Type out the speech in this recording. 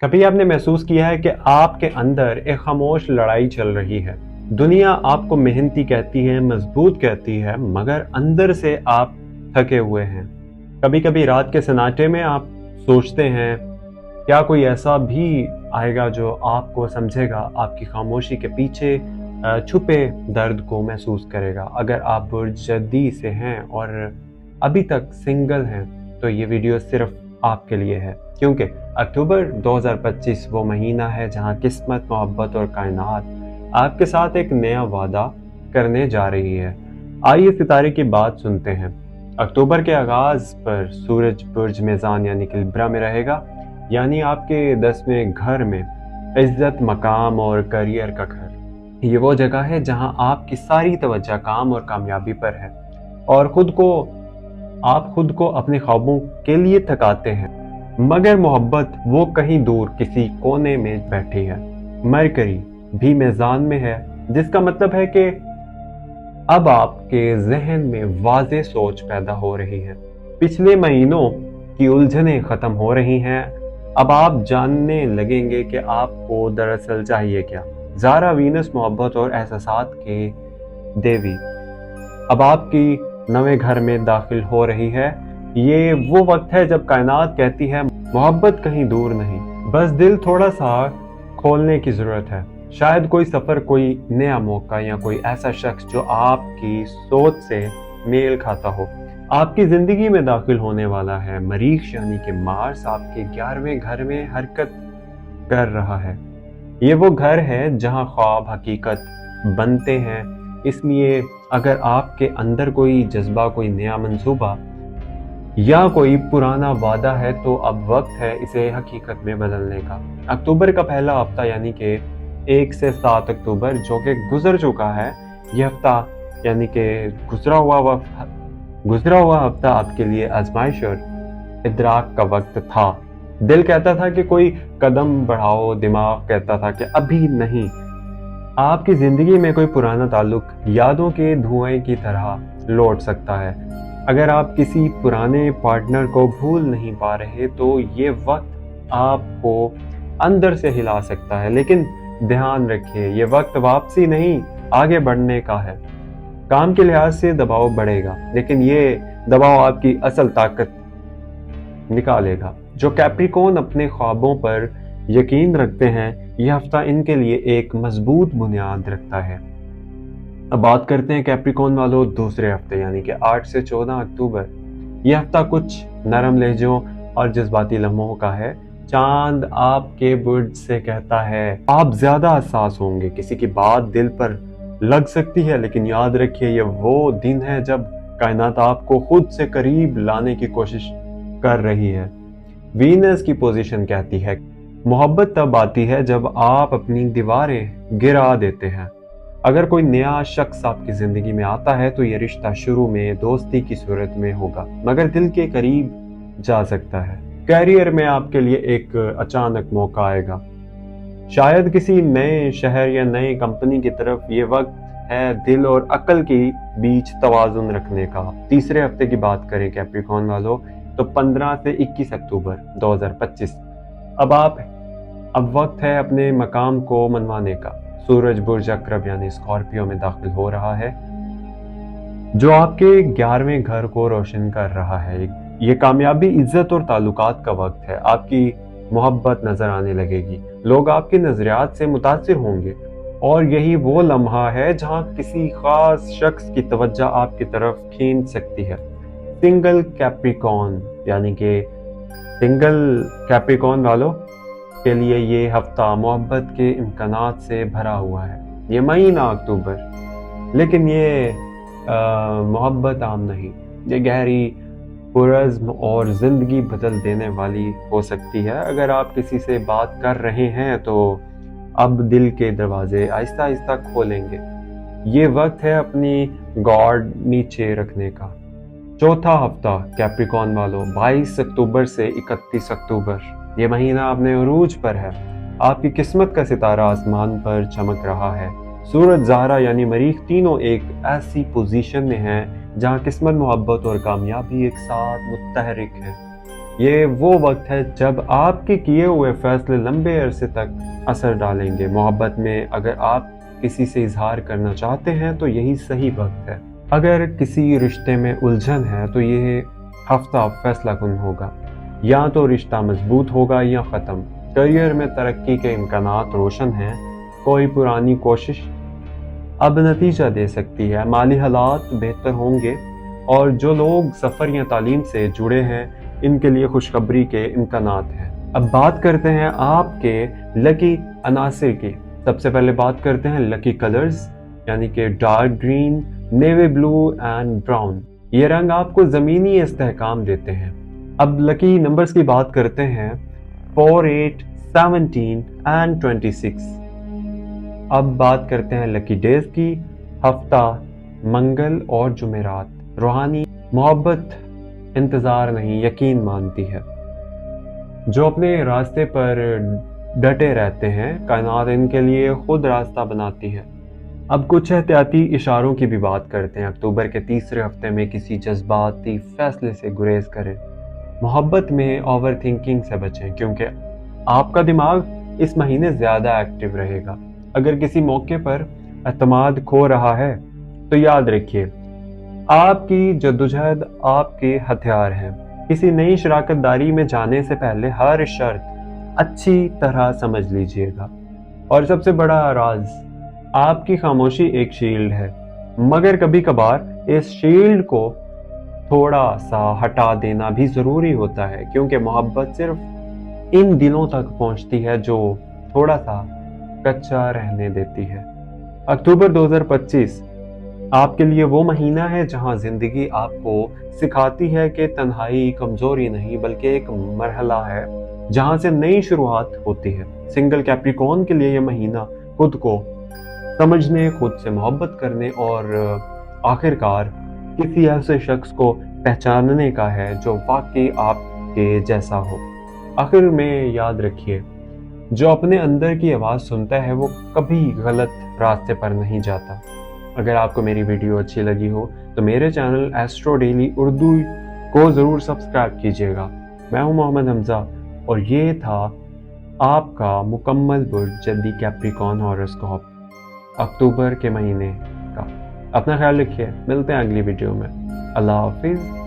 कभी आपने महसूस किया है कि आपके अंदर एक खामोश लड़ाई चल रही है। दुनिया आपको मेहनती कहती है, मजबूत कहती है, मगर अंदर से आप थके हुए हैं। कभी कभी रात के सन्नाटे में आप सोचते हैं, क्या कोई ऐसा भी आएगा जो आपको समझेगा, आपकी खामोशी के पीछे छुपे दर्द को महसूस करेगा। अगर आप बुर्जदी से हैं और अभी तक सिंगल हैं तो ये वीडियो सिर्फ आपके लिए है, क्योंकि अक्टूबर 2025 वो महीना है जहां किस्मत, मोहब्बत और कायनात आपके साथ एक नया वादा करने जा रही है। आइए सितारे की बात सुनते हैं। अक्टूबर के आगाज पर सूरज बुर्ज मेज़ान यानी कि लिब्रा में रहेगा, यानी आपके 10वें घर में, इज्जत, मकाम और करियर का घर। ये वो जगह है जहां आपकी सारी तवज्जो काम और कामयाबी पर है और आप खुद को अपने ख्वाबों के लिए थकाते हैं। मगर मोहब्बत वो कहीं दूर किसी कोने में बैठी है। मरकरी भी मेज़ान में है, जिसका मतलब है कि अब आपके जहन में वाज़े सोच पैदा हो रही है। पिछले महीनों की उलझनें खत्म हो रही हैं। अब आप जानने लगेंगे कि आपको दरअसल चाहिए क्या। ज़ारा वीनस मोहब्बत और एहसासात के देवी अब आपकी नवे घर में दाखिल हो रही है। ये वो वक्त है जब कायनात कहती है, मोहब्बत कहीं दूर नहीं, बस दिल थोड़ा सा खोलने की जरूरत है। शायद कोई सफर, कोई नया मौका या कोई ऐसा शख्स जो आपकी सोच से मेल खाता हो आपकी जिंदगी में दाखिल होने वाला है। मरीख यानी कि मार्स आपके 11वें घर में हरकत कर रहा है। ये वो घर है जहां ख्वाब हकीकत बनते हैं। इसलिए अगर आपके अंदर कोई जज्बा, कोई नया मंसूबा या कोई पुराना वादा है तो अब वक्त है इसे हकीकत में बदलने का। अक्टूबर का पहला हफ्ता यानी कि 1 से 7 अक्टूबर जो कि गुजर चुका है, यह हफ्ता यानी कि गुजरा हुआ हफ्ता आपके लिए आजमाइश और इदराक का वक्त था। दिल कहता था कि कोई कदम बढ़ाओ, दिमाग कहता था कि अभी नहीं। आपकी जिंदगी में कोई पुराना ताल्लुक यादों के धुएं की तरह लौट सकता है। अगर आप किसी पुराने पार्टनर को भूल नहीं पा रहे तो ये वक्त आपको अंदर से हिला सकता है, लेकिन ध्यान रखिए, ये वक्त वापसी नहीं, आगे बढ़ने का है। काम के लिहाज से दबाव बढ़ेगा, लेकिन ये दबाव आपकी असल ताकत निकालेगा। जो कैप्रिकॉर्न अपने ख्वाबों पर यकीन रखते हैं, यह हफ्ता इनके लिए एक मजबूत बुनियाद रखता है। अब बात करते हैं कैप्रिकॉर्न वालों दूसरे हफ्ते यानी कि 8 से 14 अक्टूबर। यह हफ्ता कुछ नरम लहजों और जज्बाती लम्हों का है। चांद आपके बुर्ज से कहता है, आप ज्यादा हसास होंगे, किसी की बात दिल पर लग सकती है, लेकिन याद रखिए ये वो दिन है जब कायनात आपको खुद से करीब लाने की कोशिश कर रही है। वीनस की पोजीशन कहती है, मोहब्बत तब आती है जब आप अपनी दीवारें गिरा देते हैं। अगर कोई नया शख्स आपकी जिंदगी में आता है तो ये रिश्ता शुरू में दोस्ती की सूरत में होगा, मगर दिल के करीब जा सकता है। कैरियर में आपके लिए एक अचानक मौका आएगा, शायद किसी नए शहर या नई कंपनी की तरफ। ये वक्त है दिल और अक्ल के बीच तवाजुन रखने का। तीसरे हफ्ते की बात करें कैप्रिकॉर्न वालों तो 15 से 21 अक्टूबर 2025 अब वक्त है अपने मकाम को मनवाने का। सूरज बुर्ज अक्रब यानी स्कॉर्पियो में दाखिल हो रहा है, जो आपके 11वें घर को रोशन कर रहा है। ये कामयाबी, इज्जत और ताल्लुकात का वक्त है। आपकी मोहब्बत नजर आने लगेगी, लोग आपके नजरियात से मुतासिर होंगे और यही वो लम्हा है जहां किसी खास शख्स की तवज्जो आपकी तरफ खींच सकती है। सिंगल कैप्रिकॉर्न वालों के लिए ये हफ्ता मोहब्बत के इम्कानात से भरा हुआ है। ये महीना अक्टूबर, लेकिन ये मोहब्बत आम नहीं, ये गहरी, पुरज़्म और जिंदगी बदल देने वाली हो सकती है। अगर आप किसी से बात कर रहे हैं तो अब दिल के दरवाजे आहिस्ता आहिस्ता खोलेंगे। ये वक्त है अपनी गार्ड नीचे रखने का। चौथा हफ्ता कैप्रिकॉर्न वालों 22 अक्टूबर से 31 अक्टूबर, ये महीना अपने उरूज पर है। आपकी किस्मत का सितारा आसमान पर चमक रहा है। सूरज, ज़ाहरा यानी मरीख तीनों एक ऐसी पोजीशन में हैं जहां किस्मत, मोहब्बत और कामयाबी एक साथ मुत्तहरिक है। یہ وہ وقت ہے جب آپ کے کیے ہوئے فیصلے لمبے عرصے تک اثر ڈالیں گے۔ محبت میں اگر آپ کسی سے اظہار کرنا چاہتے ہیں تو یہی صحیح وقت ہے۔ اگر کسی رشتے میں الجھن ہے تو یہ ہفتہ فیصلہ کن ہوگا، یا تو رشتہ مضبوط ہوگا یا ختم۔ کیریئر میں ترقی کے امکانات روشن ہیں، کوئی پرانی کوشش اب نتیجہ دے سکتی ہے، مالی حالات بہتر ہوں گے، اور جو لوگ سفر یا تعلیم سے جڑے ہیں ان کے لیے خوشخبری کے امکانات ہیں۔ اب بات کرتے ہیں آپ کے لکی عناصر کی۔ سب سے پہلے بات کرتے ہیں لکی کلرز، یعنی کہ dark green, navy blue and brown. یہ رنگ آپ کو زمینی استحکام دیتے ہیں۔ اب لکی نمبرز کی بات کرتے ہیں 4، 8، 17 اینڈ 26۔ اب بات کرتے ہیں لکی ڈیز کی۔ ہفتہ منگل اور جمعرات۔ روحانی محبت انتظار نہیں، یقین مانتی ہے۔ جو اپنے راستے پر ڈٹے رہتے ہیں، کائنات ان کے لیے خود راستہ بناتی ہے۔ اب کچھ احتیاطی اشاروں کی بھی بات کرتے ہیں۔ اکتوبر کے تیسرے ہفتے میں کسی جذباتی فیصلے سے گریز کریں۔ محبت میں اوور تھنکنگ سے بچیں، کیونکہ آپ کا دماغ اس مہینے زیادہ ایکٹیو رہے گا۔ اگر کسی موقع پر اعتماد کھو رہا ہے تو یاد رکھیے، آپ کی جدوجہد آپ کے ہتھیار ہیں۔ کسی نئی شراکت داری میں جانے سے پہلے ہر شرط اچھی طرح سمجھ لیجئے گا۔ اور سب سے بڑا راز، آپ کی خاموشی ایک شیلڈ ہے، مگر کبھی کبھار اس شیلڈ کو تھوڑا سا ہٹا دینا بھی ضروری ہوتا ہے، کیونکہ محبت صرف ان دلوں تک پہنچتی ہے جو تھوڑا سا کچا رہنے دیتی ہے۔ اکتوبر 2025 آپ کے لیے وہ مہینہ ہے جہاں زندگی آپ کو سکھاتی ہے کہ تنہائی کمزوری نہیں بلکہ ایک مرحلہ ہے جہاں سے نئی شروعات ہوتی ہے۔ سنگل کیپریکون کے لیے یہ مہینہ خود کو سمجھنے، خود سے محبت کرنے اور آخرکار کسی ایسے شخص کو پہچاننے کا ہے جو واقعی آپ کے جیسا ہو۔ آخر میں یاد رکھیے، جو اپنے اندر کی آواز سنتا ہے وہ کبھی غلط راستے پر نہیں جاتا۔ اگر آپ کو میری ویڈیو اچھی لگی ہو تو میرے چینل ایسٹرو ڈیلی اردو کو ضرور سبسکرائب کیجیے گا۔ میں ہوں محمد حمزہ اور یہ تھا آپ کا مکمل برج جدی کیپریکون ہاروسکوپ اکتوبر کے مہینے کا۔ اپنا خیال رکھیے، ملتے ہیں اگلی ویڈیو میں۔ اللہ حافظ۔